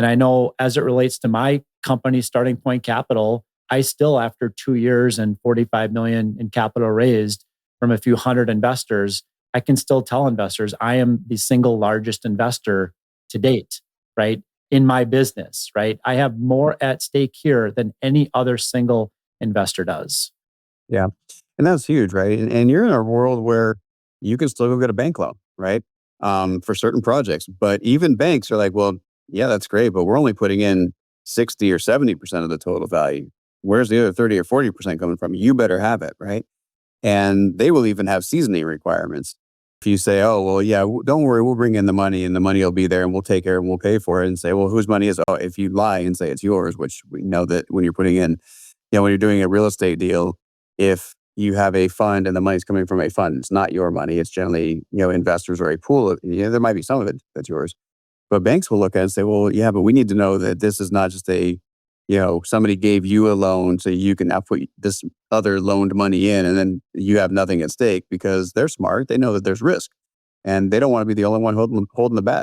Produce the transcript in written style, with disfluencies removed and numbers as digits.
And I know as it relates to my company, Starting Point Capital, I still, after 2 years and 45 million in capital raised from a few hundred investors, I can still tell investors I am the single largest investor to date, right? In my business, right? I have more at stake here than any other single investor does. Yeah. And that's huge, right? And you're in a world where you can still go get a bank loan, right? For certain projects. But even banks are like, well, yeah, that's great, but we're only putting in 60 or 70% of the total value. Where's the other 30 or 40% coming from? You better have it, right? And they will even have seasoning requirements. If you say, oh, well, yeah, don't worry, we'll bring in the money and the money will be there and we'll take care and we'll pay for it, and say, well, whose money is it? Oh, if you lie and say it's yours, which we know that when you're putting in, when you're doing a real estate deal, if you have a fund and the money's coming from a fund, it's not your money. It's generally, investors or a pool. There might be some of it that's yours. But banks will look at it and say, well, yeah, but we need to know that this is not just somebody gave you a loan so you can now put this other loaned money in and then you have nothing at stake, because they're smart. They know that there's risk and they don't want to be the only one holding the bag.